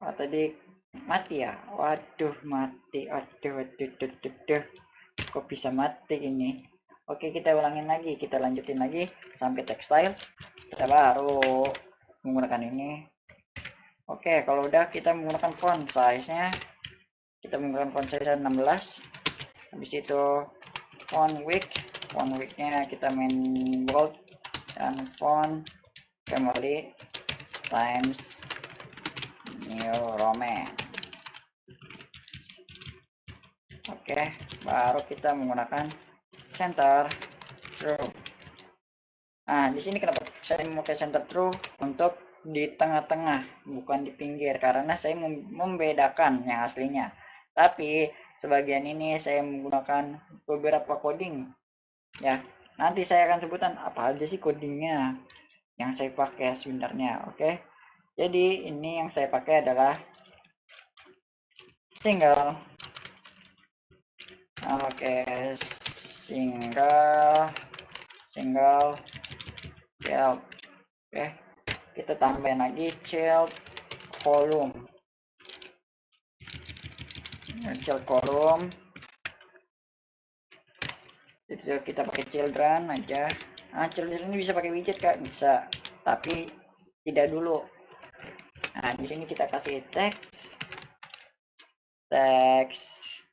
Oh, tadi mati ya? Waduh, mati. Aduh, waduh, waduh, waduh. Kok bisa mati ini? Oke, kita ulangin lagi. Kita lanjutin lagi sampai textile. Kita baru menggunakan ini. Oke, kalau udah kita menggunakan font size-nya. Kita menggunakan font size 16. Habis itu font width-nya kita main bold dan font family times New Roman. Oke, baru kita menggunakan center true. Nah, di sini kenapa saya memakai center true? Untuk di tengah-tengah, bukan di pinggir, karena saya membedakan yang aslinya. Tapi sebagian ini saya menggunakan beberapa coding, ya. Nanti saya akan sebutkan apa aja sih codingnya yang saya pakai sebenarnya. Oke, jadi ini yang saya pakai adalah single. Oke, single child. Oke, kita tambahin lagi child column. Child column itu kita pakai children aja. Nah, children ini bisa pakai widget kak, bisa, tapi tidak dulu. Nah, di sini kita kasih teks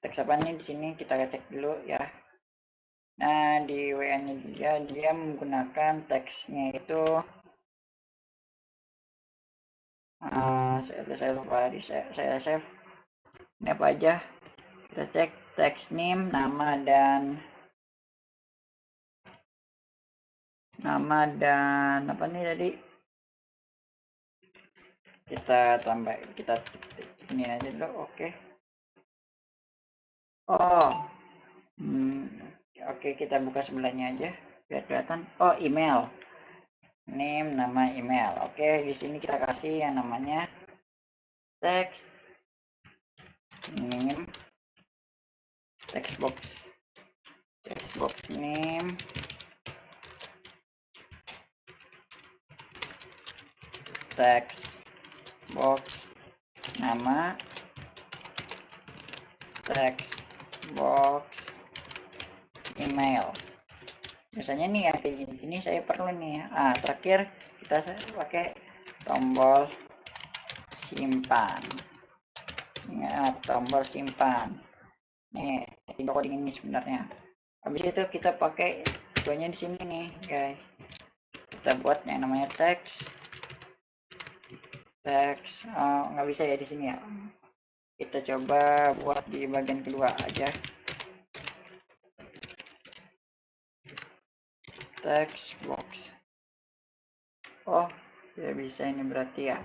apa nih, di sini kita cek dulu ya. Nah, di WA nya dia menggunakan teksnya itu saya lupa, saya save ini apa aja. Kita cek teks name, nama dan apa nih tadi, kita tambah, kita ini aja dulu. Oke. Oh, oke, kita buka sebelahnya aja biar kelihatan. Oh, email, name, nama, email. Oke, di sini kita kasih yang namanya text name, text box name, text box nama, text box email. Biasanya nih ya kayak gini saya perlu nih. Terakhir kita pakai tombol simpan. Ingat, tombol simpan. Nih, tiga coding ini sebenarnya. Habis itu kita pakai duanya di sini nih, guys. Kita buat yang namanya teks. Nggak bisa ya di sini ya. Kita coba buat di bagian kedua aja. Text box. Oh, tidak bisa ini berarti ya.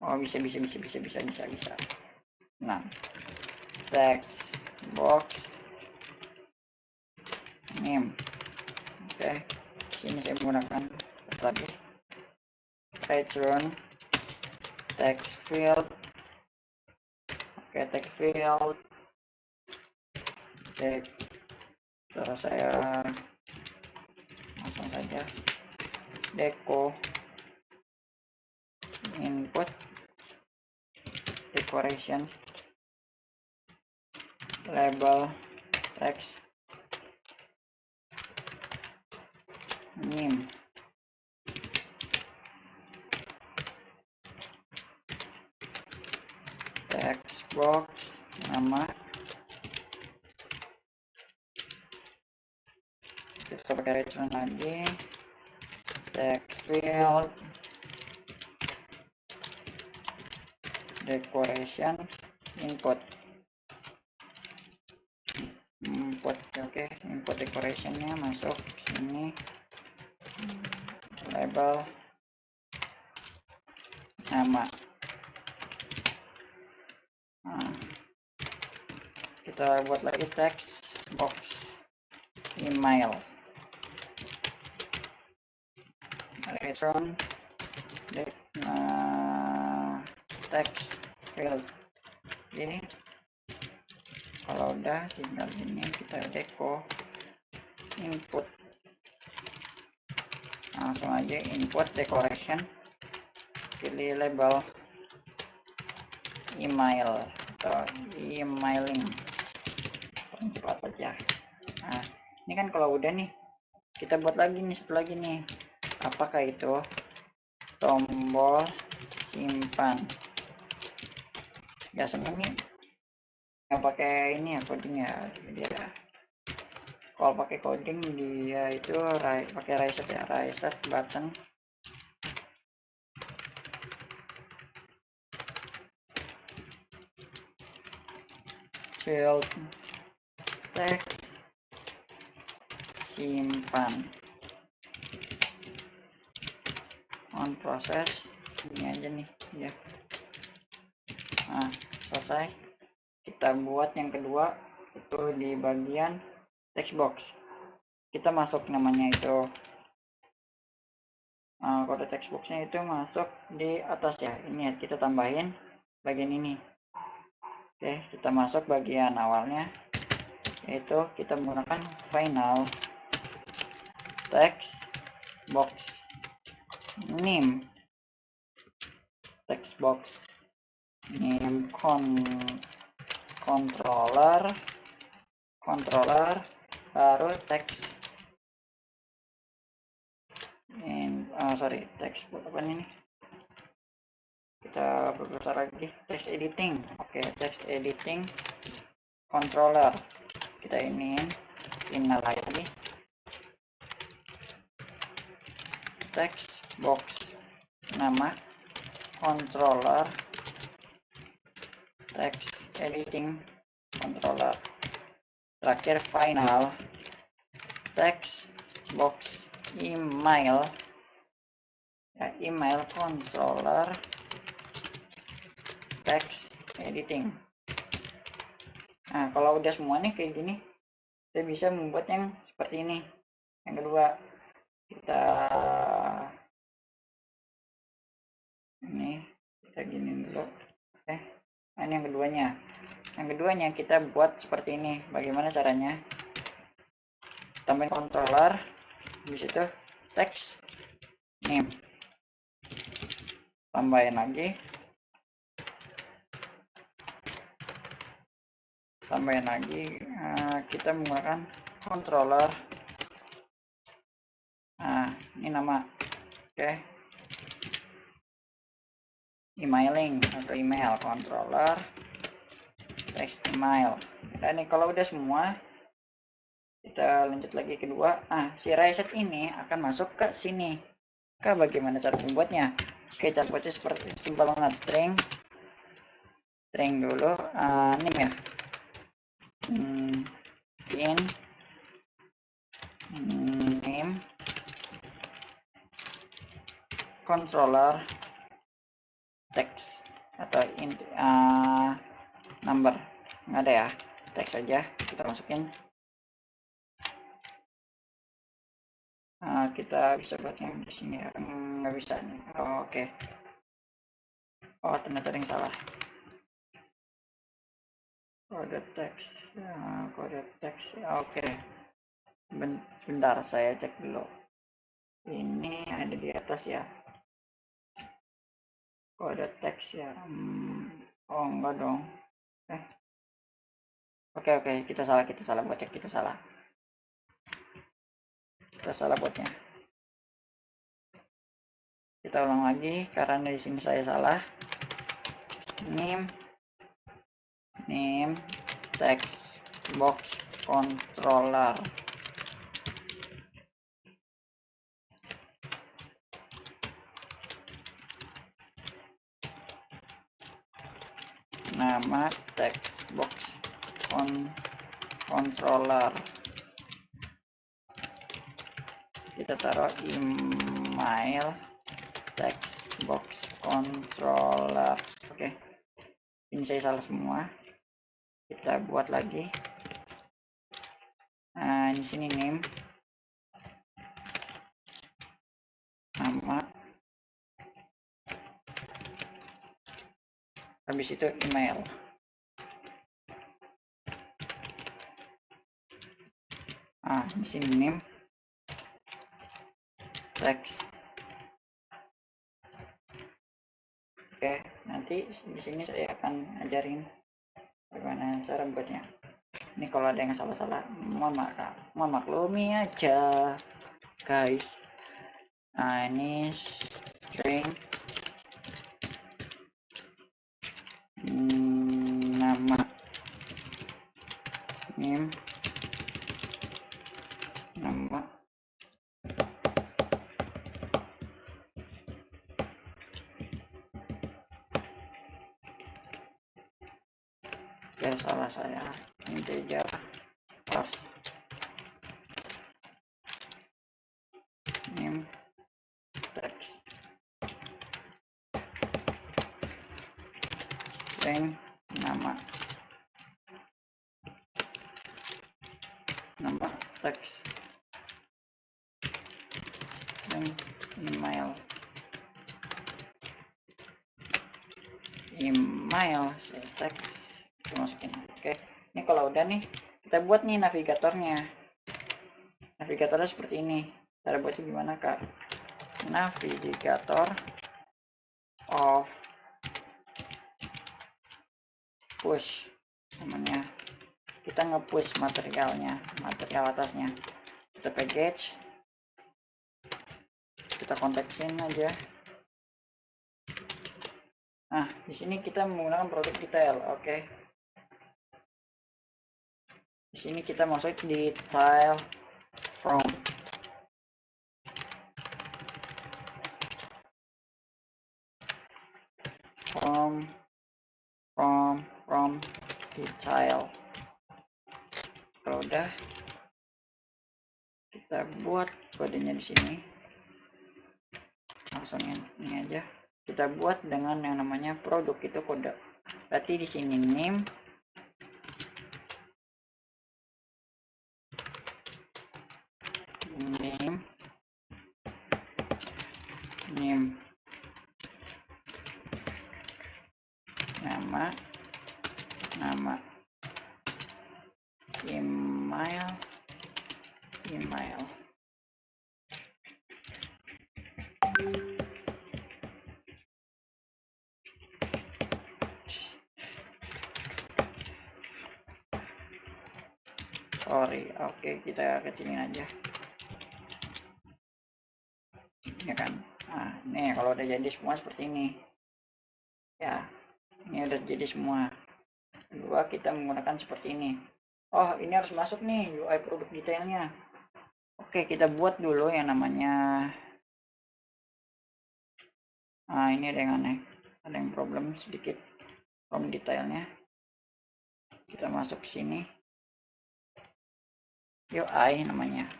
Oh, bisa. Nah, text box name. Oke, sini saya menggunakan lagi return text field. Oke, text field. Oke, terus saya langsung saja deco input decoration label text name. Text box nama, kita pakai return lagi text field decoration input. Oke, input decorationnya masuk sini, label nama. Nah, kita buat lagi text box email, return text field. Jadi kalau udah tinggal ini kita deco input. langsung aja input decoration, pilih label email atau emailing, cepat aja. Nah ini kan kalau udah nih, kita buat lagi nih, satu lagi nih, apakah itu tombol simpan. Biasanya nih nggak pakai ini ya codingnya, dia kalau pakai coding dia itu pakai reset ya, reset button, child text simpan on proses, ini aja nih ya. Nah selesai. Kita buat yang kedua itu di bagian text box, kita masuk namanya itu kode text boxnya itu masuk di atas ya, ini ya, kita tambahin bagian ini. Oke, kita masuk bagian awalnya, yaitu kita menggunakan final text box name, text box name controller baru text text apa ini, kita berbesar lagi, text editing. Oke, text editing controller, kita ini final lagi text box nama controller text editing controller, terakhir final text box email ya, email controller text editing. Nah kalau udah semua nih kayak gini, kita bisa membuat yang seperti ini. Yang kedua, kita ini kita gini dulu. Nah ini yang keduanya kita buat seperti ini. Bagaimana caranya? Tambahin controller, habis itu text name, tambahin lagi, kita menggunakan controller. Nah ini nama, oke, emailing atau email controller text email. Dan ini kalau udah semua, kita lanjut lagi kedua. Si reset ini akan masuk ke sini. Bagaimana cara membuatnya? Oke, cara buatnya seperti simpel banget, string dulu, name ya, in name controller text atau number, nggak ada ya, text aja kita masukin. Kita bisa buat yang di sini ya, nggak bisa nih. Oke. Oh ternyata ada yang salah, kode teks, oke. Bentar saya cek dulu, ini ada di atas ya, kode teks ya. Oh enggak dong. Oke, kita salah buatnya, kita salah buatnya. Kita ulang lagi karena di sini saya salah. Name text box controller, nama text box controller, kita taruh email text box controller. Oke, ini saya salah semua, kita buat lagi. Di sini name, nama, habis itu email. Di sini name, text. Oke, nanti di sini saya akan ajarin bagaimana cara buatnya. Ini kalau ada yang salah-salah, mohon maklumi aja, guys. Nah, ini string nama name nama ya salah saya integer first name text string nama text string email text masukin. Oke, ini kalau udah nih kita buat nih navigatornya seperti ini. Cara buatnya gimana, Kak? Navigator of push namanya, kita nge-push material atasnya, kita package, kita konteksin aja. Nah, di sini kita menggunakan produk detail. Oke, di sini kita masuk detail from detail. Kalau udah, kita buat kodenya di sini. Langsung ini aja. Kita buat dengan yang namanya produk, itu kode. Berarti di sini name nama email. Oke, kita kecilin aja ya kan. Nah, nih kalau udah jadi semua seperti ini ya, ini udah jadi semua. Kedua, kita menggunakan seperti ini. Oh, ini harus masuk nih UI produk detailnya. Oke, kita buat dulu yang namanya, ini ada yang aneh, ada yang problem sedikit. From detailnya kita masuk ke sini, UI namanya.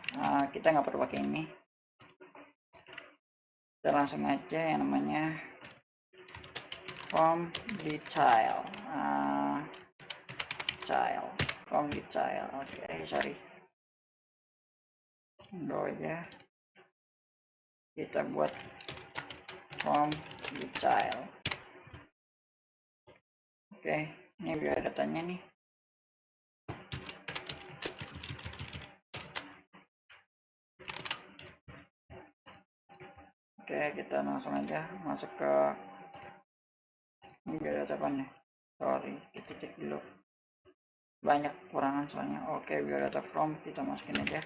Kita nggak perlu pakai ini, kita langsung aja yang namanya from detail. From detail. Oke, sorry, do aja, kita buat from detail. Oke, ini biar datanya nih. Oke, kita langsung aja masuk ke ini, biar data apa nih, sorry, kita cek dulu, banyak kurangan soalnya. Oke, biar data from kita masukin aja.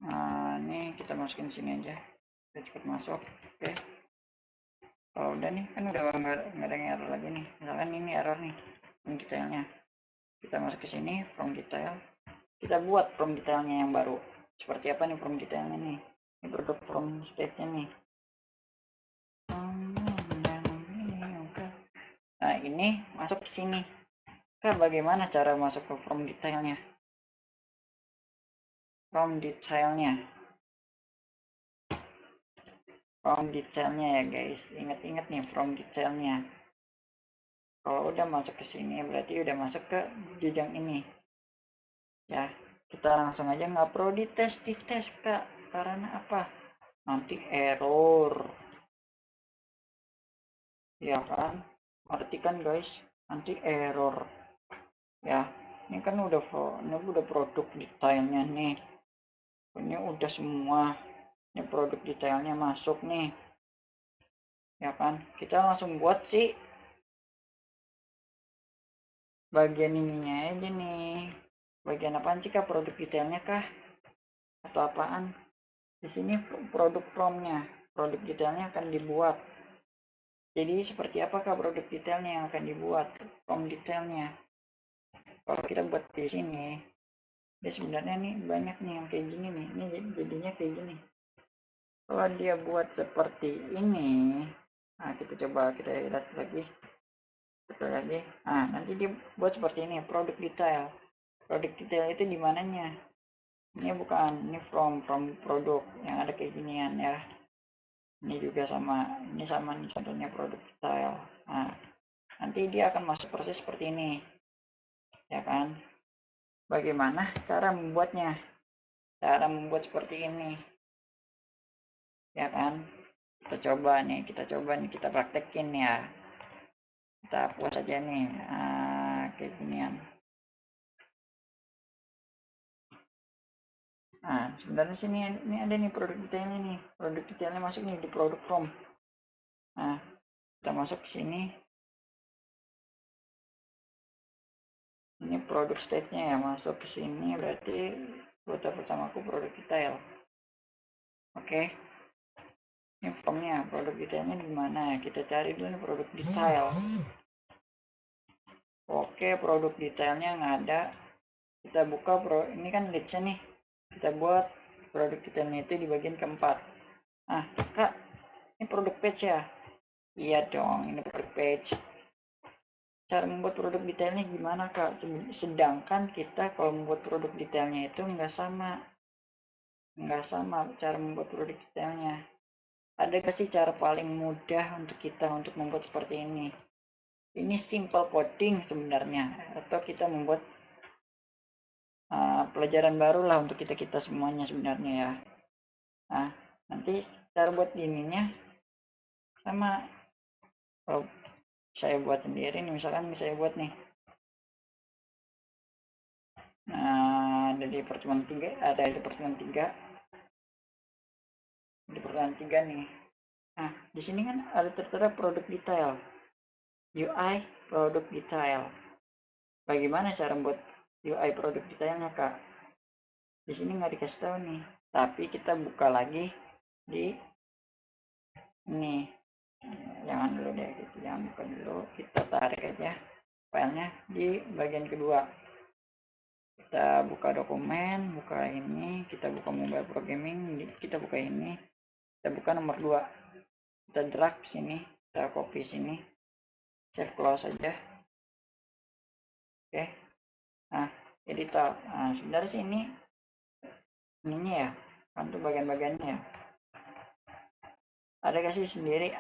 Nah, ini kita masukin sini aja, kita cepat masuk. Oke, kalau udah nih kan udah nggak ada yang error lagi nih. Misalkan ini error nih from detailnya, kita masuk ke sini from detail, kita buat from detailnya yang baru. Seperti apa nih from detailnya nih? Ini produk from state-nya nih. Nah, ini masuk ke sini. Kak, bagaimana cara masuk ke from detailnya? From detailnya ya guys, ingat-ingat nih from detailnya. Kalau udah masuk ke sini berarti udah masuk ke jenjang ini ya. Kita langsung aja, nggak perlu dites Kak, karena apa, nanti error ya kan. Artikan guys, nanti error ya. Ini kan udah produk detailnya nih, ini udah semua, ini produk detailnya masuk nih ya kan. Kita langsung buat sih bagian ininya aja nih. Bagian apaan sih kak? Produk detailnya kah atau apaan? Di sini produk from-nya, produk detailnya akan dibuat. Jadi seperti apakah produk detailnya yang akan dibuat? From detailnya. Kalau kita buat di sini, dia sebenarnya nih banyak nih yang kayak gini nih. Ini jadinya kayak gini. Kalau dia buat seperti ini, nah kita coba kita lihat lagi. Betul lagi. Nah, nanti dia buat seperti ini, produk detail. Produk detail itu di mananya? Ini bukan, ini from produk yang ada kayak ginian ya. Ini juga sama, ini sama nih contohnya produk detail. Nah, nanti dia akan masuk proses seperti ini. Ya kan? Bagaimana cara membuatnya? Cara membuat seperti ini. Ya kan? Kita coba nih, kita praktekin ya. Kita hapus aja nih. Kayak ginian. Nah, sebenarnya sini ini ada nih produk detailnya nih. Produk detailnya masuk nih di produk from. Nah, kita masuk ke sini. Ini produk state-nya ya, masuk ke sini berarti foto pertamaku produk detail. Oke. Ini from-nya, produk detailnya di mana? Kita cari dulu nih produk detail. Oke, produk detailnya nggak ada. Kita buka ini kan list nih. Kita buat produk detailnya itu di bagian keempat. Nah, Kak, ini produk page ya? Iya dong, ini produk page. Cara membuat produk detailnya gimana kak? Sedangkan kita kalau membuat produk detailnya itu nggak sama cara membuat produk detailnya. Ada gak sih cara paling mudah untuk kita untuk membuat seperti ini? Ini simple coding sebenarnya, atau kita membuat pelajaran baru lah untuk kita semuanya sebenarnya ya. Nah, nanti cara buat ininya sama. Kalau saya buat sendiri nih, misalkan saya buat nih. Nah, ada di pertemuan 3, ada di pertemuan 3. Di pertemuan 3 nih. Nah, di sini kan ada tertera produk detail. UI produk detail. Bagaimana cara membuat UI produk detailnya, Kak? Di sini nggak dikasih tahu nih. Tapi kita buka lagi di ini. Jangan dulu deh, gitu. Jangan buka dulu. Kita tarik aja filenya di bagian kedua. Kita buka dokumen, buka ini, kita buka mobile programming, kita buka ini, kita buka nomor 2. Kita drag sini, kita copy sini, save close aja. Oke. Nah, editor. Nah, sebenarnya sih ininya ya, kan tuh bagian-bagiannya ya. Ada kasih sendiri.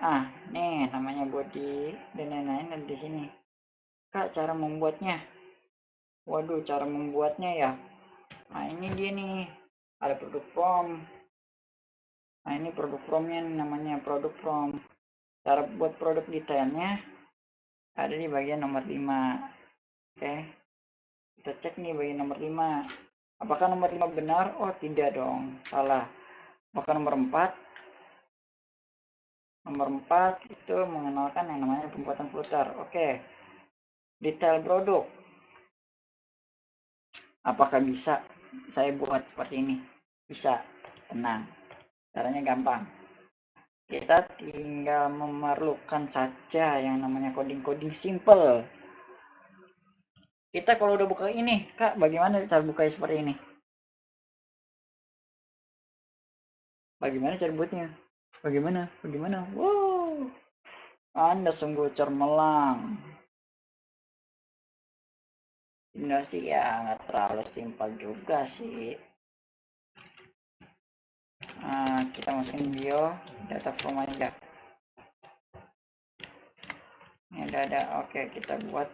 Nih namanya body dan lain-lain ada di sini. Kak, cara membuatnya. Waduh, cara membuatnya ya. Nah, ini dia nih. Ada produk from. Nah, ini produk from-nya namanya produk from. Cara buat produk detailnya ada di bagian nomor 5. Oke. Kita cek nih bagian nomor 5. Apakah nomor 5 benar? Oh, tidak dong. Salah. Apakah nomor 4? Nomor 4 itu mengenalkan yang namanya pembuatan footer. Oke. Detail produk. Apakah bisa saya buat seperti ini? Bisa. Tenang. Caranya gampang. Kita tinggal memerlukan saja yang namanya coding-coding simple. Kita kalau udah buka ini, Kak, bagaimana cara buka seperti ini? Bagaimana cara buatnya? Bagaimana? Wow. Anda sungguh cermelang. Benar sih ya, nggak terlalu simpel juga sih. Kita masukin bio data from aja. Ini ada. Oke, kita buat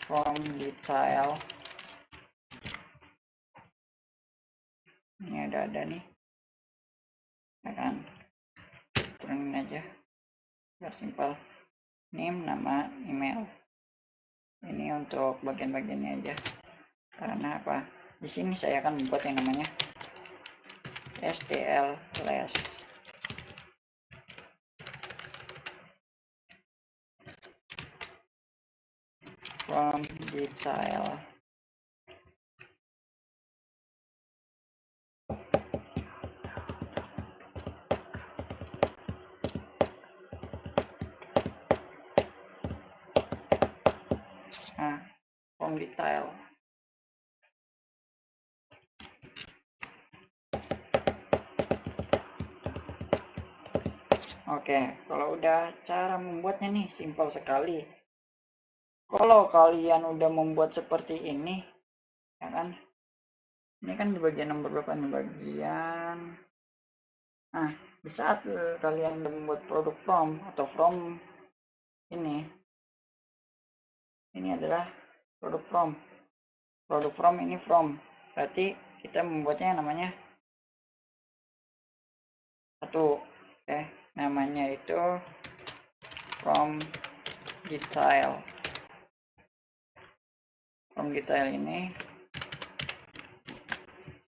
from detail. Ini ada nih, ya kan? biar simpel. Name, nama, email. Ini untuk bagian-bagiannya aja. Karena apa? Di sini saya akan membuat yang namanya STL class. From detail. Nah, from detail. Oke, kalau udah cara membuatnya nih simpel sekali. Kalau kalian udah membuat seperti ini, ya kan? Ini kan di bagian nomor berapa nih? Bagian. Nah, di saat kalian udah membuat produk from atau from ini adalah produk from. Produk from ini from. Berarti kita membuatnya yang namanya satu. Oke, namanya itu from detail. From detail ini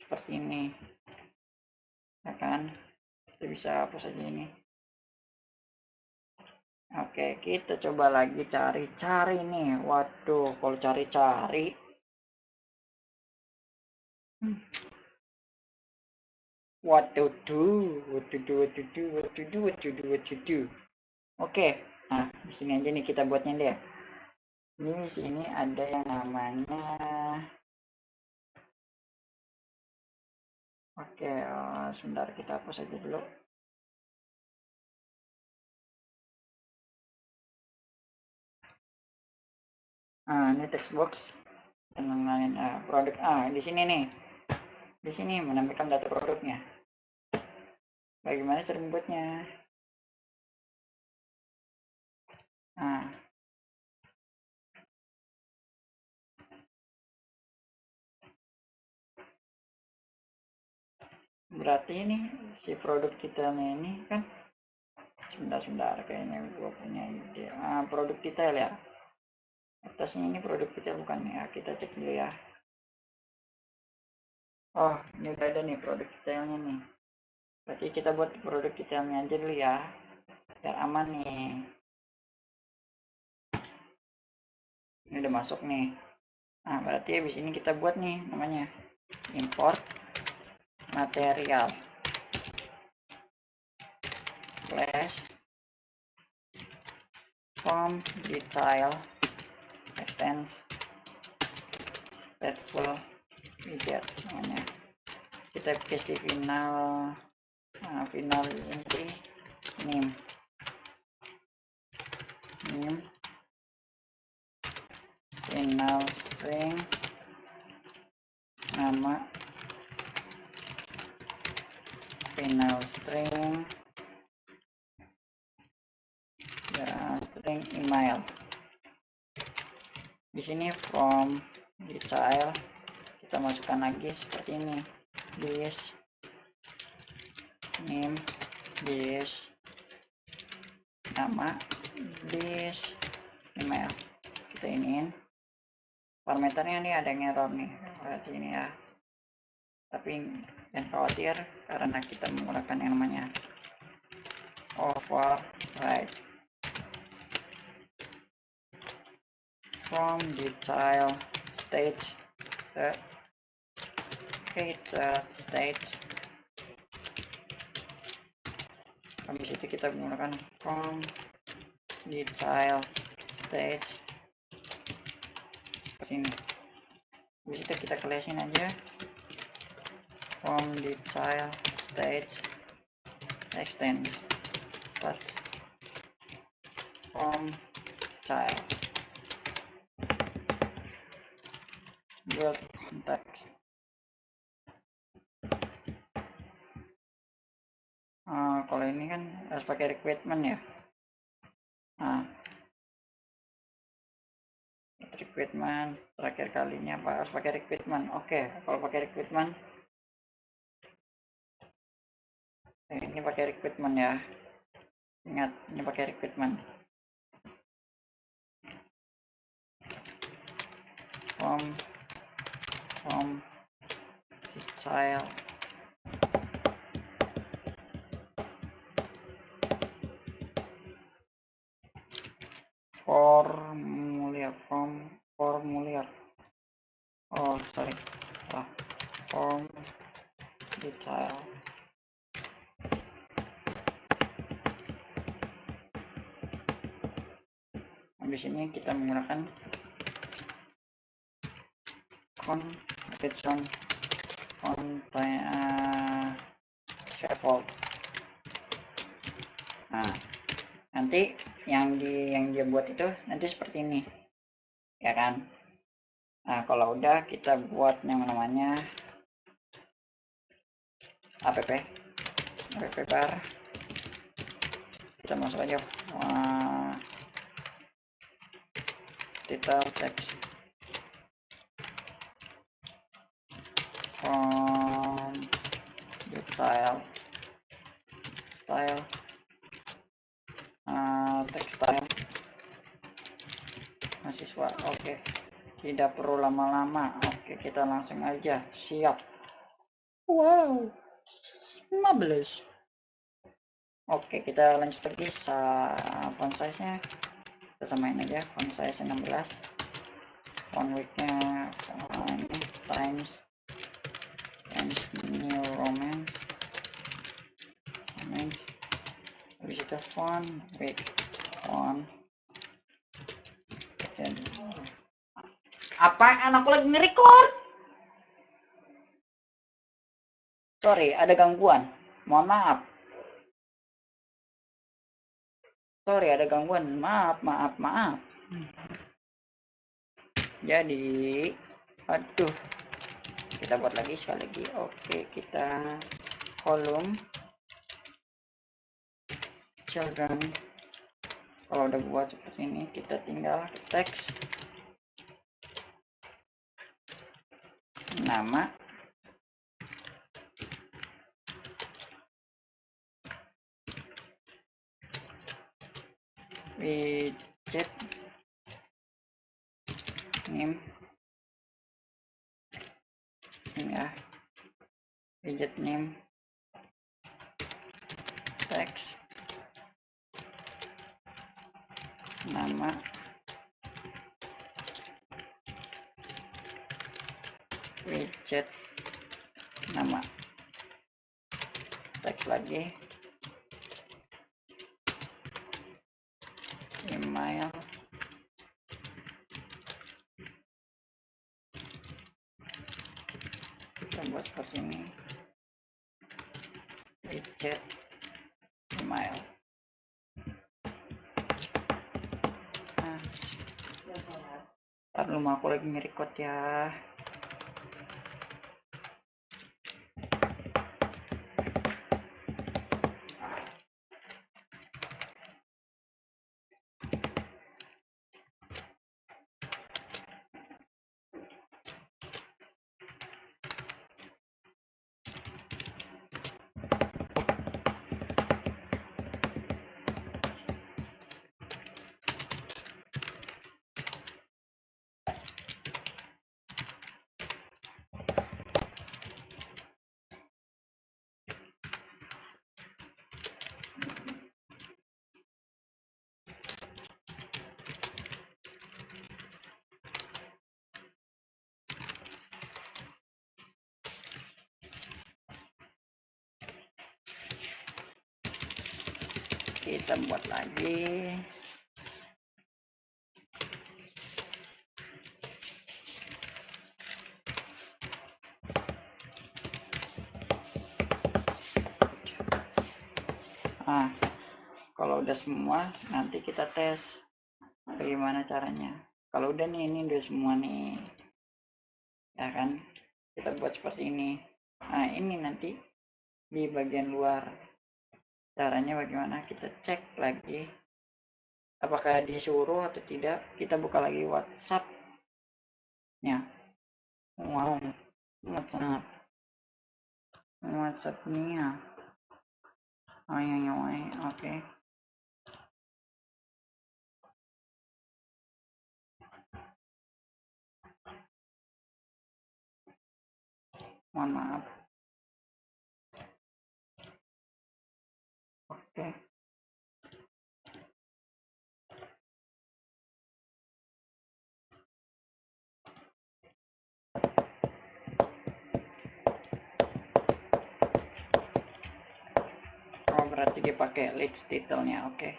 seperti ini, ya kan? Kita bisa hapus saja ini. Oke, kita coba lagi cari-cari nih. Waduh, kalau cari-cari what to do, what to do, what to do, what to do, what to do, what to do. Oke, nah di sini aja nih kita buatnya deh. Ini di sini ada yang namanya. Oke, sebentar kita hapus aja dulu. Nah, ini text box dan lain-lain. Produk di sini nih. Di sini menampilkan data produknya. Bagaimana cara membuatnya? Nah, berarti ini si produk kita ini kan sebentar kayaknya gua punya ide. Produk detail ya. Atasnya ini produk detail bukan ya? Kita cek dulu ya. Oh, ini udah ada nih produk detailnya nih. Berarti kita buat produk detailnya aja dulu ya, biar aman nih. Ini udah masuk nih. Nah, berarti habis ini kita buat nih namanya import material slash from detail extends stateful widget namanya. Kita kasih final final inti name final string nama final string ya string email. Di sini from detail kita masukkan lagi seperti ini, this name, this nama, this email. Kita iniin parameternya nih, ada yang error nih berarti ini ya, tapi jangan khawatir karena kita menggunakan yang namanya override from detail stage the created stage. Habis itu kita menggunakan from detail stage seperti ini. Habis itu kita klesin aja from detail stage extends start from child build context. Kalau ini kan harus pakai requirement ya. Requirement terakhir kalinya apa harus pakai requirement. Oke, kalau pakai requirement ini pakai requirement ya. Ingat, ini pakai recruitment. From child formulir. Oh sorry, form detail. Habis ini kita menggunakan content scaffold. Nah, nanti yang dia buat itu nanti seperti ini, ya kan? Nah, kalau udah kita buat yang namanya app bar, kita masuk aja title text from the style text style mahasiswa. Oke, tidak perlu lama-lama. Oke, kita langsung aja siap. Wow, 15. Oke, kita lanjut lagi. Font size nya kita samain aja, font size 16, font width nya ini times New Roman, habis itu font width dan apaan, aku lagi nge-record. Sorry, ada gangguan, mohon maaf. Sorry, ada gangguan, maaf. Jadi aduh, kita buat lagi sekali lagi. Oke, kita kolom children. Kalau udah buat seperti ini, kita tinggal teks nama, widget name, ini ya, widget name, teks nama, widget nama, teks lagi, email, kita buat seperti ini, widget email. Ntar dulu, aku lagi nge-record ya. Kita buat lagi. Nah, kalau udah semua, nanti kita tes bagaimana caranya. Kalau udah nih, ini udah semua nih, ya kan? Kita buat seperti ini. Nah, ini nanti di bagian luar. Caranya bagaimana? Kita cek lagi apakah disuruh atau tidak. Kita buka lagi WhatsApp nya. Wow, WhatsApp nya. Oke, mohon maaf. Oke. Oh, berarti dia pakai list titelnya. Oke.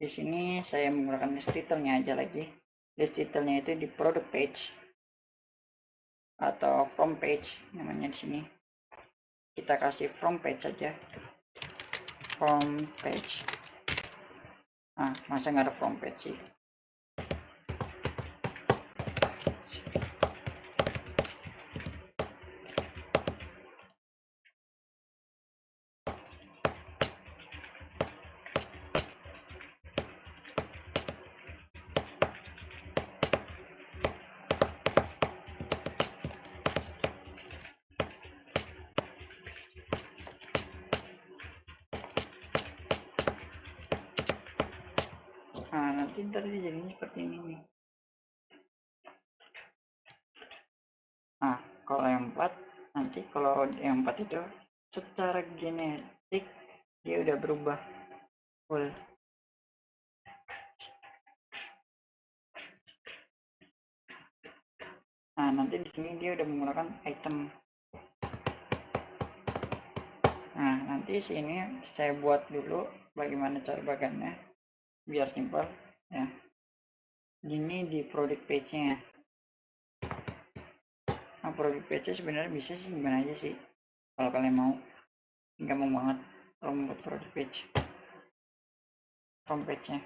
Di sini saya menggunakan list titelnya aja lagi. List titelnya itu di product page atau from page namanya di sini. Kita kasih from page aja. From page. Ah, masa nggak ada from page sih? Nah, nanti tadi jadinya seperti ini nih. Nah, kalau yang 4, nanti kalau yang 4 itu secara genetik dia udah berubah full. Nah, nanti di sini dia udah menggunakan item. Nah, nanti sini saya buat dulu bagaimana cara bagiannya biar simpel ya. Ini di product page-nya. Nah, product page sebenarnya bisa sih gimana aja sih kalau kalian mau. Gampang banget kalau membuat product page from page-nya.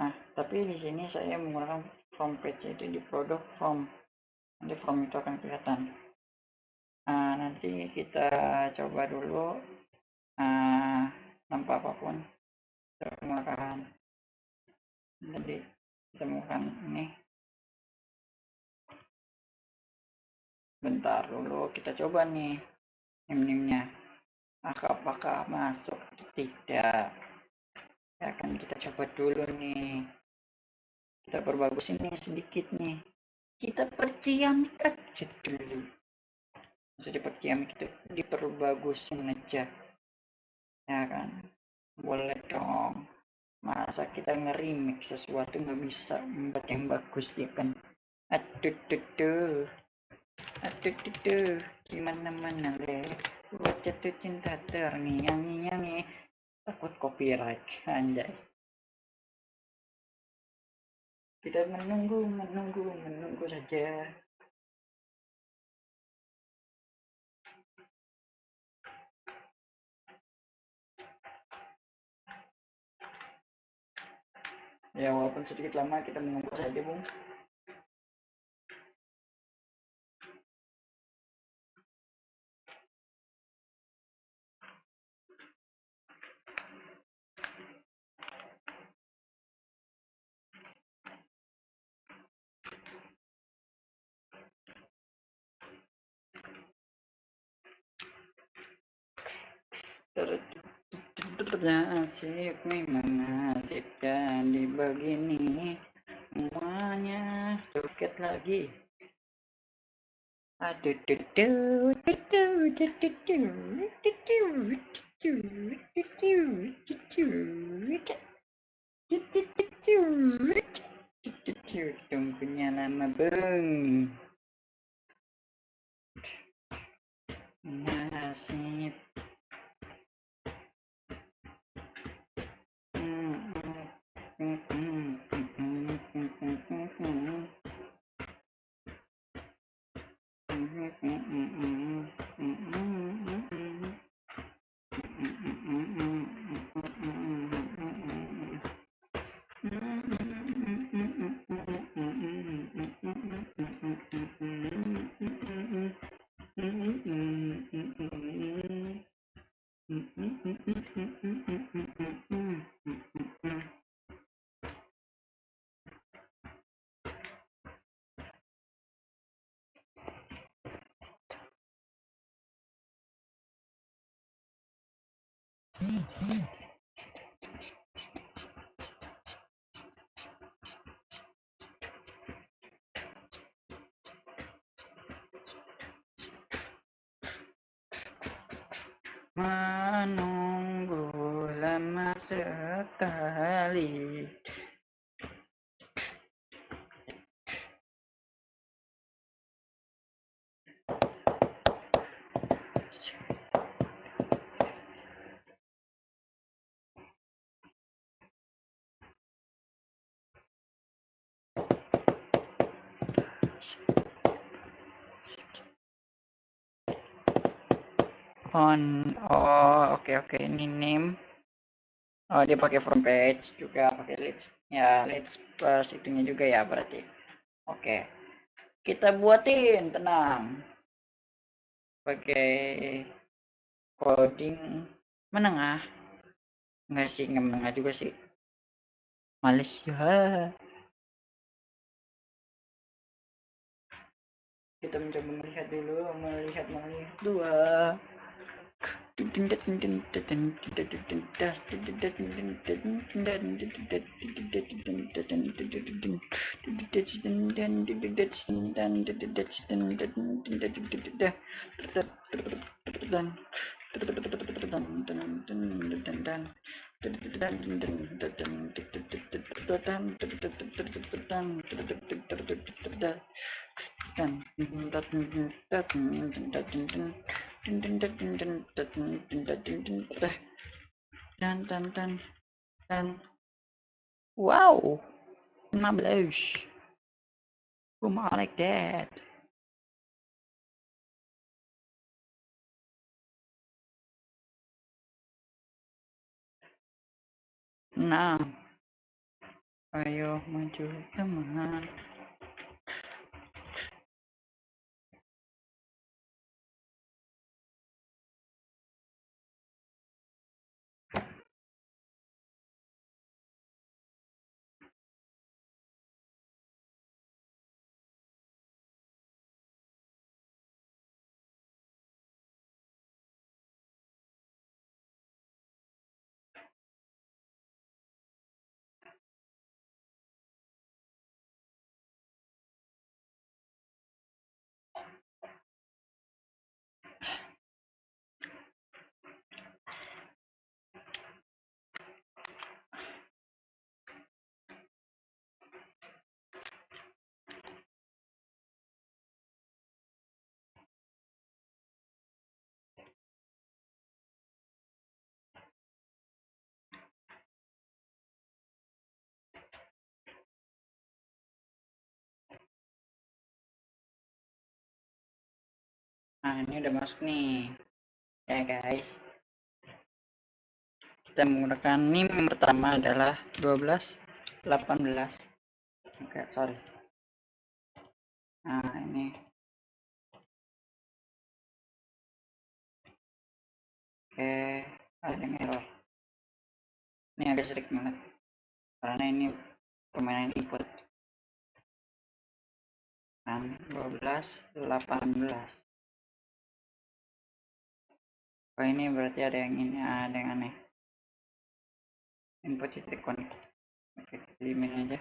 Nah, tapi di sini saya menggunakan from page itu di product from. Nanti from itu akan kelihatan. Nah, nanti kita coba dulu tanpa apapun kita menggunakan. Jadi kita menggunakan ini. Bentar dulu kita coba nih nim-nimnya. Apakah masuk atau tidak? Ya kan kita coba dulu nih. Kita perbagus ini sedikit nih. Kita perciamik aja dulu. Maksudnya perciamik itu diperbagusin aja. Ya kan? Boleh dong. Masa kita nge-remix sesuatu nggak bisa membuat yang bagus ya kan? Aduh tuh tuh. Aduh tuh tuh. Gimana mana le? Buat jatuh cinta terngiang-ngiang. Takut copyright anjay. Kita menunggu saja. Ya walaupun sedikit lama kita menunggu saja, Bung. Asik memang asik dan di begini semuanya joget lagi. Aduh tunggunya lama bang. Nasib. menunggu lama sekali. Oh, oke, ini name. Oh, dia pakai front page juga, pakai leads ya, leads plus itunya juga ya berarti. Oke, kita buatin, tenang, pakai coding menengah. Enggak sih, nggak menengah juga sih, males ya. Kita mencoba melihat dulu, melihat dua. Wow, 15. I like that. Nah, ayo maju teman. Nah, ini udah masuk nih. Ya guys, kita menggunakan NIM yang pertama adalah 1218. Oke, sorry. Nah, ini. Oke, ada yang error. Ini agak sedikit banget. Karena ini permainan input. Kan, 1218. Oh, ini berarti ada yang ini, ada yang aneh. Input titik connect. Oke, dimin aja.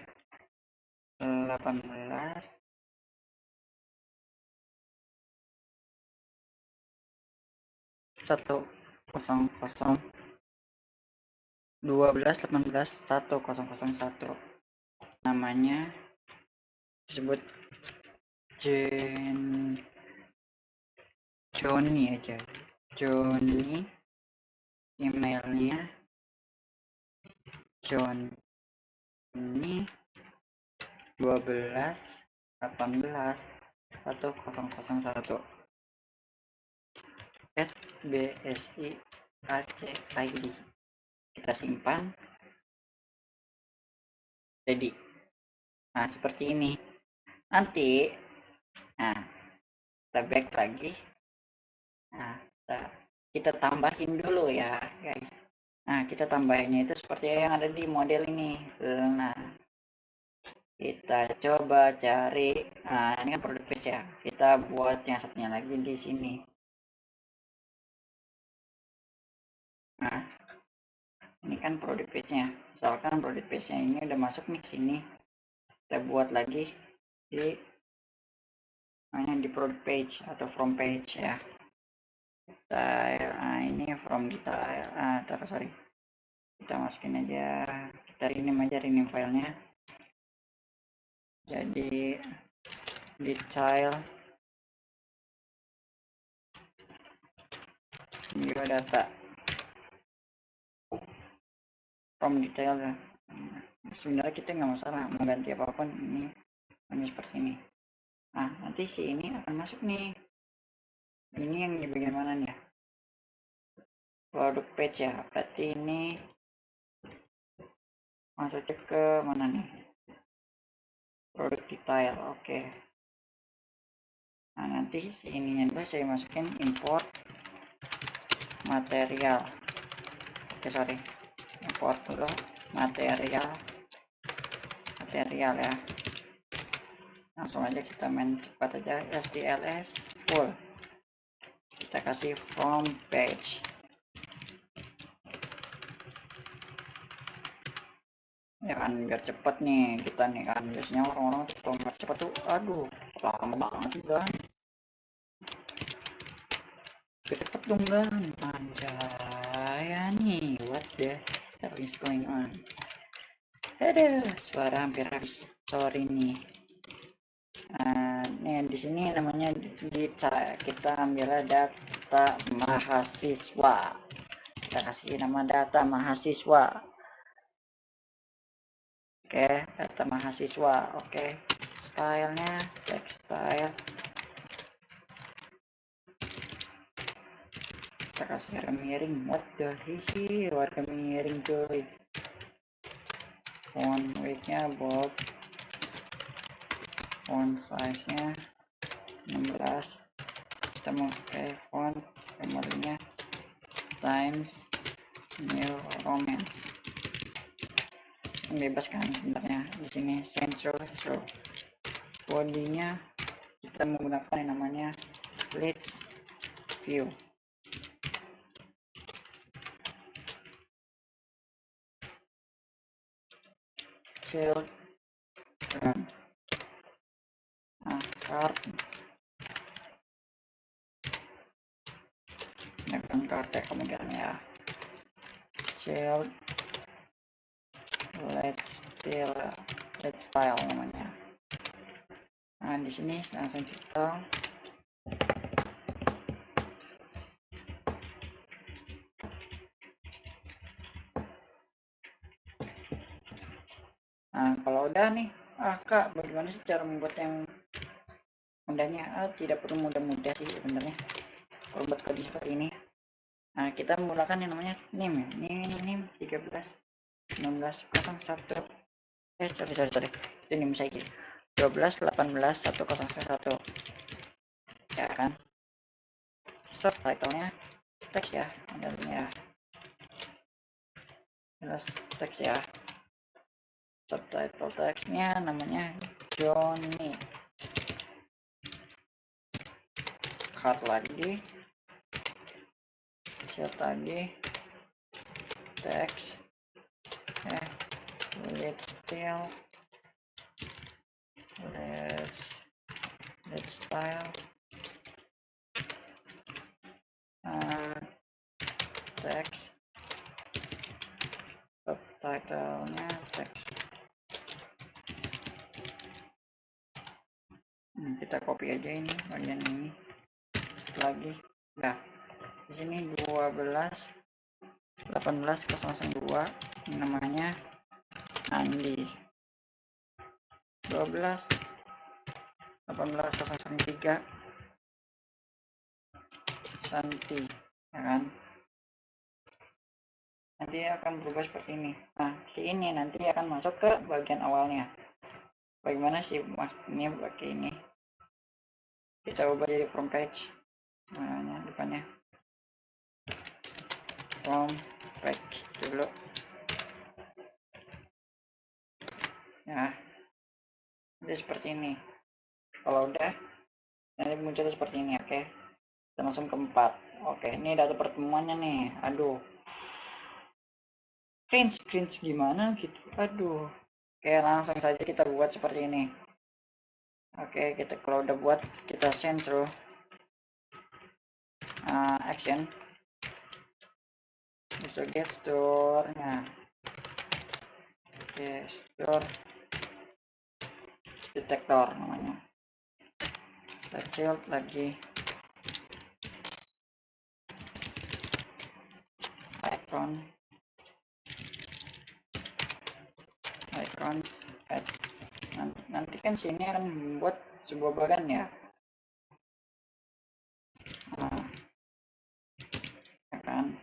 18 100 1218 1001. Namanya disebut Johnny aja. Johnny, emailnya Johnny 1218 1001 @bsi.ac.id. Kita simpan. Jadi, nah seperti ini. Nanti, nah kita back lagi. Nah, kita tambahin dulu ya, guys. Nah, kita tambahinnya itu seperti yang ada di model ini. Nah, kita coba cari. Nah, ini kan produk page ya. Kita buat yang satunya lagi di sini. Nah, ini kan produk page-nya. Misalkan produk page-nya ini udah masuk nih sini. Kita buat lagi di product page atau from page ya. Style, ini from detail, terus sorry, kita masukin aja, kita rename filenya jadi detail biodata from detail ya. Sebenarnya kita nggak masalah mau ganti apapun, ini seperti ini. Nah, nanti si ini akan masuk nih, ini yang di bagian mana nih ya, produk page ya, berarti ini masuk ke mana nih, produk detail. Oke. Nah, nanti si ininya juga saya masukin import material. Oke, sorry, import dulu material ya, langsung aja kita main cepat aja, STLS full, kita kasih from page ya kan, biar cepet nih kita nih kan, biasanya orang-orang cepet tuh aduh lama banget juga, cepet dong kan, anjay nih, what the hell is going on. Aduh, suara hampir habis, sorry nih. Nih di sini namanya kita ambil data mahasiswa, kita kasih nama data mahasiswa. Oke, data mahasiswa. Oke, stylenya text style, kita kasih warna miring. What the hihi, warna miring coy. Font weight-nya bold, font size-nya 16, kita mau pakai font family-nya Times New Roman, bebas kan sebenarnya di sini. Central bodinya kita menggunakan yang namanya Let's View. Children, card, bukan card ya kemudian ya, child, let's style namanya. Nah di sini langsung kita kalau udah nih, kak bagaimana sih cara membuat yang mudahnya? Tidak perlu mudah-mudah sih sebenarnya kalau buat coding seperti ini. Nah kita menggunakan yang namanya nim 13 1601, sorry itu nim saya 12 18 1001 ya kan. Subtitlenya teks ya, modelnya jelas teks ya. Subtitle teksnya namanya Johnny. Cut lagi, set lagi, teks, let's style, let's style, teks, subtitlenya teks. Kita copy aja ini bagian ini lagi. Nah di sini 12 18 002 namanya Andi, 12 18 003 Santi ya kan. Nanti akan berubah seperti ini. Nah si ini nanti akan masuk ke bagian awalnya. Bagaimana sih mas ini pakai ini, kita ubah jadi from page, depannya from page dulu ya. Jadi seperti ini. Kalau udah nanti muncul seperti ini. Oke, kita langsung ke 4. Oke, ini data pertemuannya nih. Aduh, cringe gimana gitu, aduh. Oke, langsung saja kita buat seperti ini. Oke, kita kalau udah buat kita send through. action bisa gesture. Nah, gesture detektor namanya. Kecil lagi icons add. Nanti kan sini akan membuat sebuah bagan ya. Nah, kan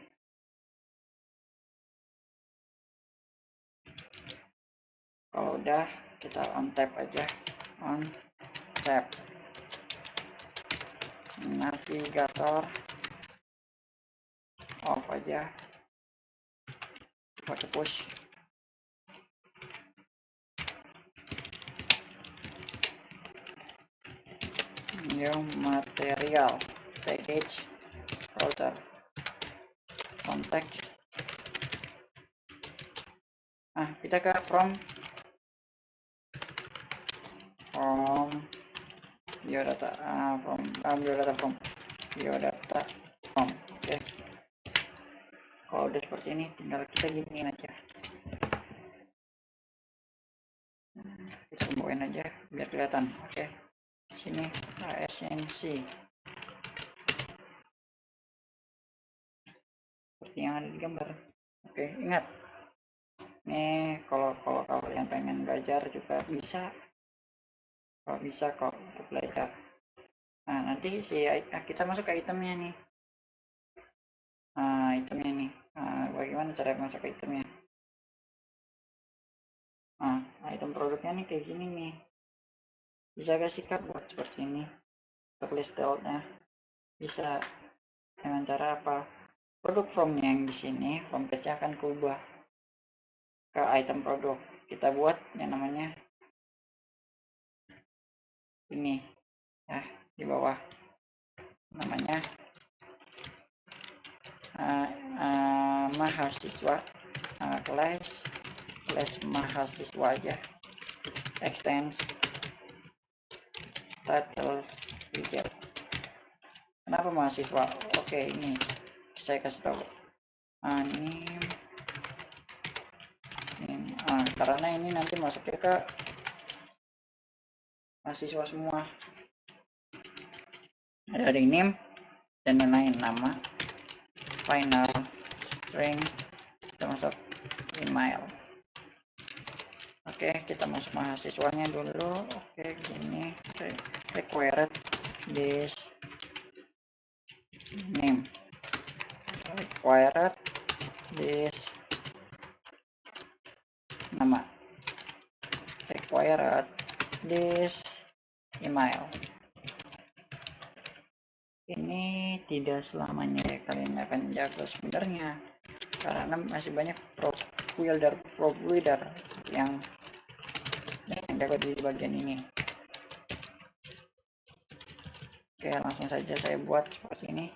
kalau udah kita on tap aja, on tap navigator off aja, pakai push. New material package router context. Kita ke from biodata biodata oke. Kalau udah seperti ini tinggal kita giniin aja, kita sembuhin aja biar kelihatan. Oke, sini esensi seperti yang ada di gambar. Oke, ingat nih, kalau kalian pengen belajar juga bisa, kalau bisa kok untuk belajar. Nah, nanti kita masuk ke itemnya nih. Itemnya nih, bagaimana cara masuk ke itemnya? Item produknya nih kayak gini nih. Bisa kasih buat seperti ini untuk list outnya. Bisa dengan cara apa? Produk formnya yang di sini, form page akan kubah ke item produk. Kita buat yang namanya ini ya, di bawah namanya mahasiswa, kelas mahasiswa aja, extends title widget. Kenapa mahasiswa? Oke, ini saya kasih tahu. Karena ini nanti masuknya ke mahasiswa semua. Dari name dan lain-lain, nama, final, string, termasuk email. Oke, kita masuk mahasiswanya dulu. Oke, gini, required this name, required this nama, required this email. Ini tidak selamanya ya kalian akan jago sebenarnya, karena masih banyak provider yang jago di bagian ini. Oke, langsung saja saya buat seperti ini.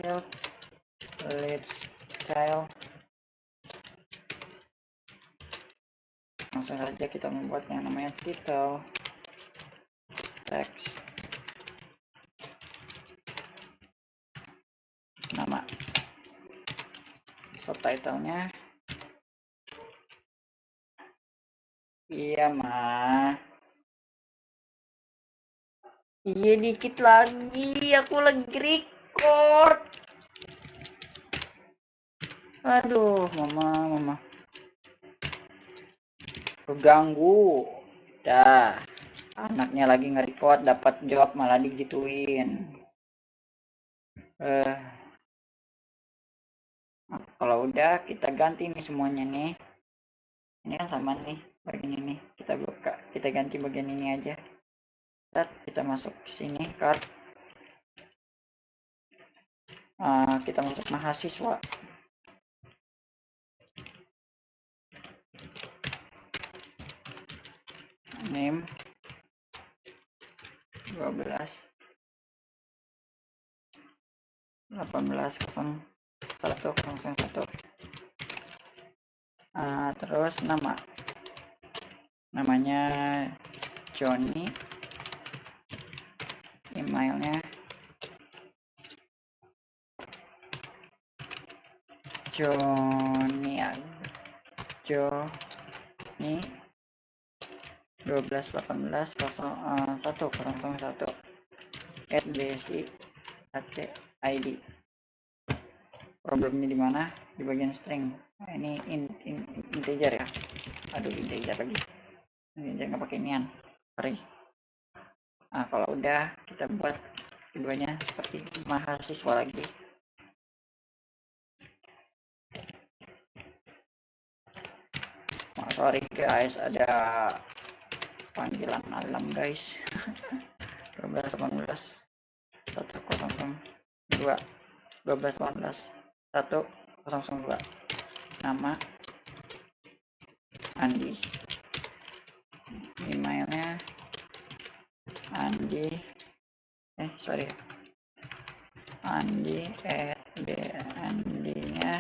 Self lead style. Langsung saja kita membuat yang namanya title, text, nama, subtitlenya. Iya mah, iya dikit lagi, aku lagi record. Aduh, mama keganggu. Dah, anaknya lagi nge-record, dapat job malah digituin. Kalau udah kita ganti nih semuanya nih. Ini kan sama nih bagian ini. Kita buka, kita ganti bagian ini aja. Kita masuk ke sini, card. Kita masuk mahasiswa. Name 12 180101. Terus namanya Johnny, emailnya Jonian Joni 12180101 @bsi @id. Problemnya di mana? Di bagian string. Nah, ini integer ya. Aduh, integer lagi. Integer nggak pakai inian. Sorry. Nah, kalau udah kita buat keduanya seperti mahasiswa lagi. Sorry guys, ada panggilan alam guys. 1218 102 1218 1002. Nama Andi, emailnya Andi Andi Andinya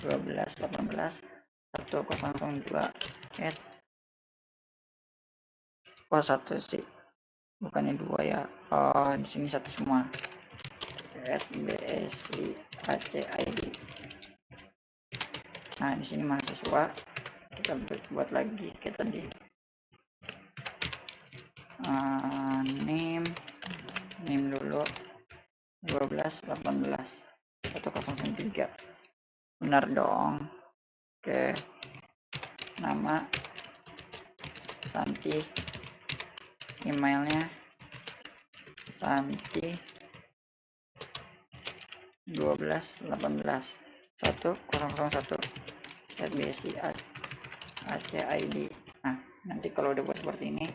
1218 1002 satu sih, bukannya dua ya. Di sini satu semua. @bsi@id. Nah, di sini mahasiswa kita buat lagi kayak tadi. Name dulu 1218 1003. Benar dong. Oke. Nama Santi, emailnya Santi 1218 1001 @bsi@id. Nah, nanti kalau udah buat seperti ini,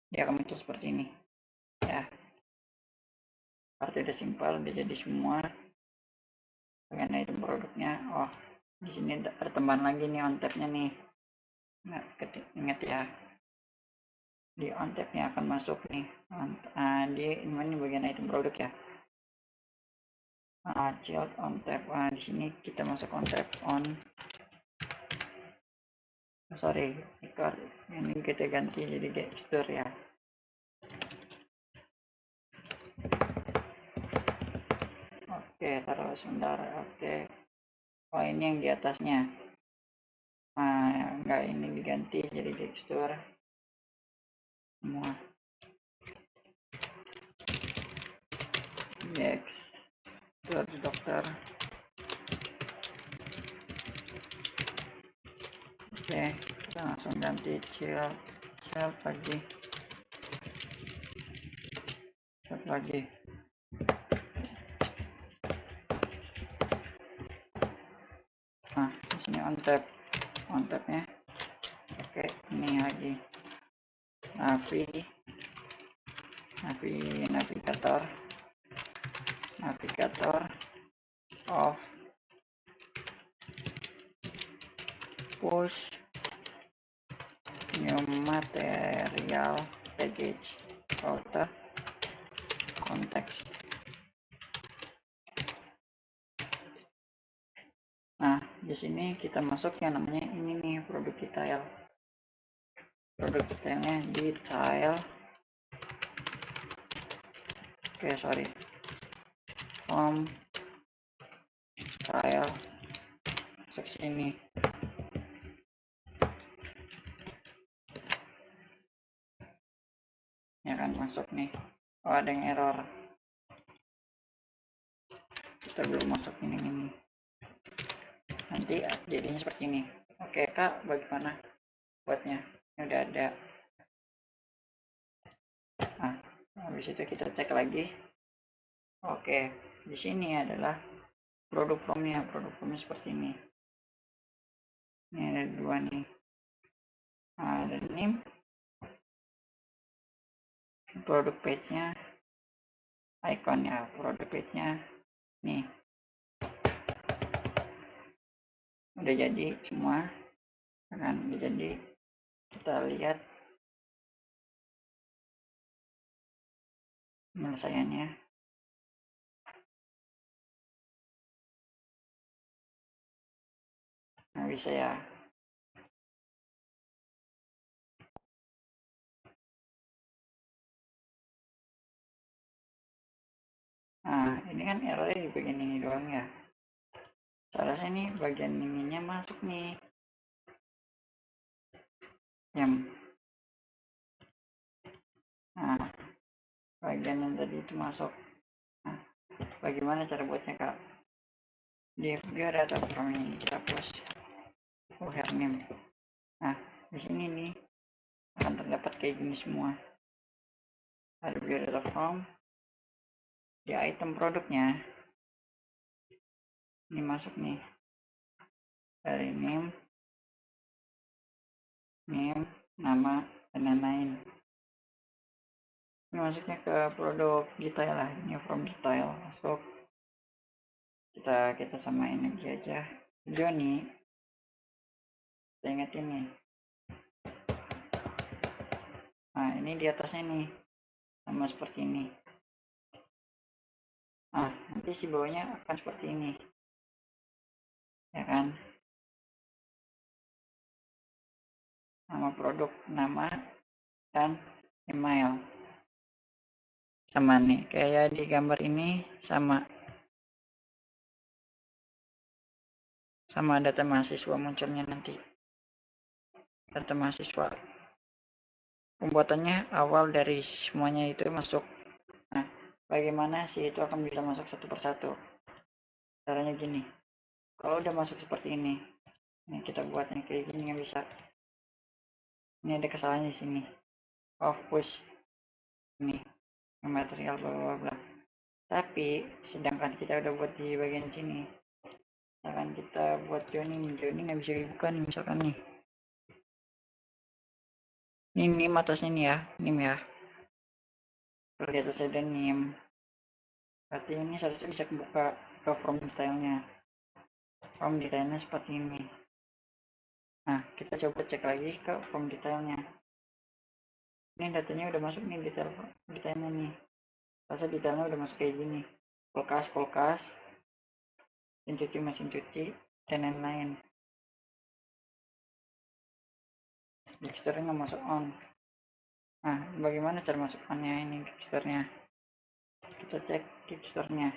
dia akan muncul seperti ini ya. Artinya udah simpel, udah jadi semua dengan item produknya. Oh, di sini ada tambahan lagi nih on tab-nya nih. Nah, ingat ya, di on tab-nya akan masuk nih. Di ini bagian item produk ya. Child on tab. Di sini kita masuk on tab on. Sorry, ini kita ganti jadi gesture ya. Oke, taruh sebentar. Oke. Oh, ini yang di atasnya. Enggak, ini diganti jadi gesture semua. Gesture dokter. Oke, kita langsung ganti child lagi. Nah, di sini on tab-nya. Oke, ini lagi navigator of push new material package outer context. Nah, di sini kita masuk yang namanya ini nih, produk detailnya detail. Oke, sorry, style seksi ini ya kan, masuk nih. Oh, ada yang error, kita belum masuk ini. Nanti jadinya seperti ini. Oke kak, bagaimana buatnya? Ini udah ada. Nah, habis itu kita cek lagi. Oke, di sini adalah produk formnya seperti ini. Ini ada dua nih. Ada name, produk page-nya, icon ya, produk page-nya nih. Udah jadi semua, kan? Udah jadi. Kita lihat penyelesaiannya. Nah, bisa ya. Nah, ini kan errornya di bagian ini doang ya. Seharusnya nih bagian ininya masuk nih. Yang nah, bagian yang tadi itu masuk. Nah, bagaimana cara buatnya kak? Di viewer atau from ini kita plus name. Nah, di sini nih akan terdapat kayak gini semua. Ada viewer atau from di item produknya. Ini masuk nih dari name, nama, dan lain-lain. Ini masuknya ke produk detail lah. Ini from detail masuk. Kita samain lagi aja. Johnny, kita ingat ini. Nah, ini di atasnya nih sama seperti ini. Nah, nanti si bawahnya akan seperti ini. Ya kan? Nama produk, nama, dan email. Sama nih, kayak di gambar ini sama data mahasiswa munculnya nanti. Data mahasiswa. Pembuatannya awal dari semuanya itu masuk. Nah, bagaimana sih itu akan bisa masuk satu persatu? Caranya gini. Kalau udah masuk seperti ini kita buatnya kayak gini yang bisa. Ini ada kesalahannya di sini. Off push ini material bla bla bla. Tapi sedangkan kita udah buat di bagian sini. Misalkan kita buat Johnny nggak bisa dibuka nih misalkan nih. Ini atasnya nih ya, ya. Kalau di atas ada nim. Berarti ini seharusnya bisa kebuka ke from detailnya. From detailnya seperti ini. Nah, kita coba cek lagi ke from detailnya. Ini datanya udah masuk nih detailnya nih. Rasa detailnya udah masuk kayak gini. Kulkas, mesin cuci, dan lain-lain. Texture-nya nggak masuk on. Nah, bagaimana cara masuk onnya ini texture-nya? Kita cek texture-nya.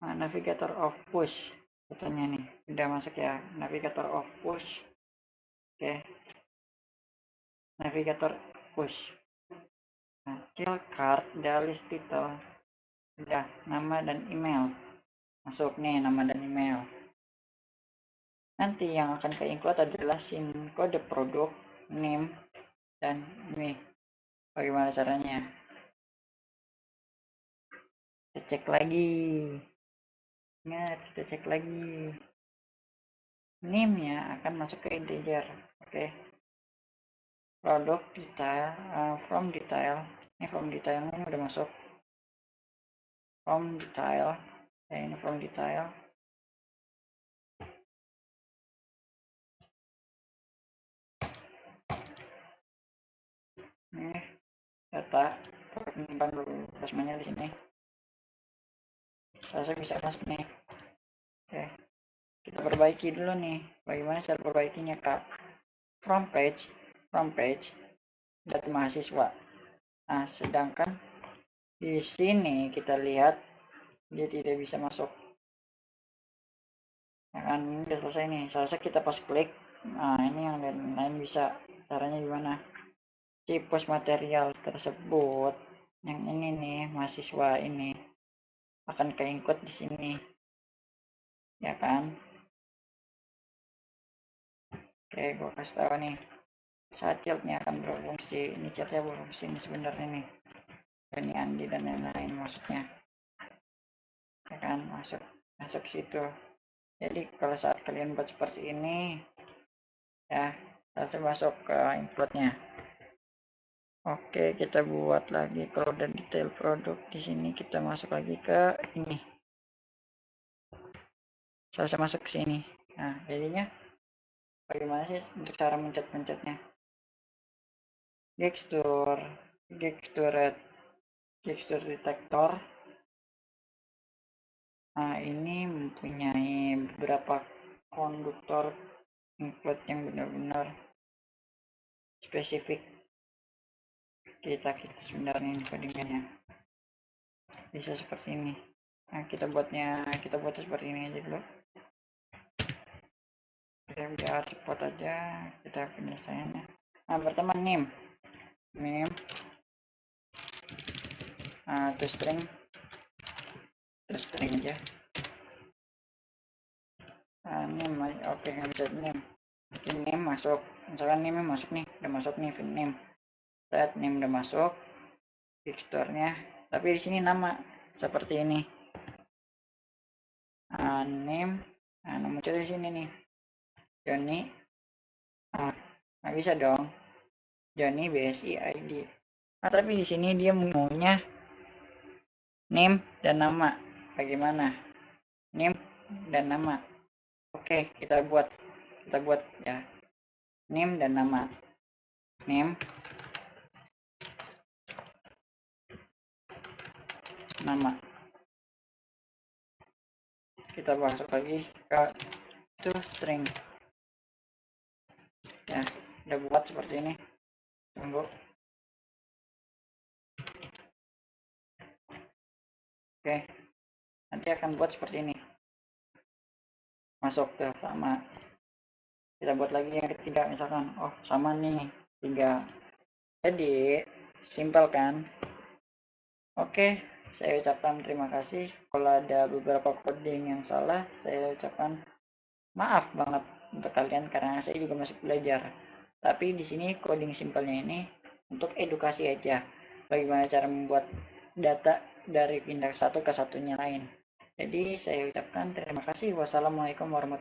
Nah, navigator of push. Katanya nih, udah masuk ya. Navigator of push. Oke. Navigator push. Nah, kill card, list title. Udah, nama dan email. Masuk nih, nama dan email. Nanti yang akan ke include adalah SIM, kode produk, name, dan ini. Bagaimana caranya? Kita cek lagi. Ingat, kita cek lagi. Name-nya akan masuk ke integer. Oke. Produk detail, from detail. Ini from detail ini udah masuk. From detail. Ini from detail. Ini data penyimpan plasmanya di sini. Saya bisa masuk nih. Oke. Kita perbaiki dulu nih. Bagaimana cara perbaikinya, Kak? From page data mahasiswa. Nah, sedangkan di sini kita lihat dia tidak bisa masuk. Ya kan, ini udah selesai nih. Selesai kita pas klik. Nah, ini yang lain bisa. Caranya gimana? Si post material tersebut yang ini nih, mahasiswa ini akan ke-include di sini. Ya kan? Oke, gua kasih tahu nih. Saat childnya akan berfungsi. Ini chatnya berfungsi ini sebenarnya nih. Ini Andi dan lain-lain maksudnya. Ya kan, masuk situ. Jadi kalau saat kalian buat seperti ini ya langsung masuk ke include-nya. Oke, kita buat lagi kalau udah detail produk di sini kita masuk lagi ke ini. Saya masuk ke sini. Nah, jadinya bagaimana sih untuk cara mencet-mencetnya? Gesture, gesture detector. Nah, ini mempunyai beberapa konduktor include yang benar-benar spesifik kita sebenarnya codingannya bisa seperti ini. Nah, kita buatnya seperti ini aja dulu. Oke, biar cepat aja kita penyelesaiannya. Nah, pertama name to string aja. Name, oke, nggak bisa name masuk, misalkan name masuk nih, udah masuk nih name, set name udah masuk, fixture-nya, tapi di sini nama seperti ini, name, nah muncul di sini nih, Johnny, nggak bisa dong, Johnny BSI ID. Nah, tapi di sini dia maunya name dan nama, bagaimana? Name dan nama. Oke, kita buat ya, name dan nama. Name, nama. Kita masuk lagi ke toString. Ya, udah buat seperti ini. Tunggu. Oke, nanti akan buat seperti ini. Masuk ke sama. Kita buat lagi yang ketiga, misalkan, oh sama nih, 3. Jadi, simpel kan? Oke, saya ucapkan terima kasih. Kalau ada beberapa coding yang salah, saya ucapkan maaf banget untuk kalian karena saya juga masih belajar. Tapi di sini coding simpelnya ini untuk edukasi aja. Bagaimana cara membuat data dari pindah satu ke satunya lain. Jadi saya ucapkan terima kasih. Wassalamualaikum warahmatullahi wabarakatuh.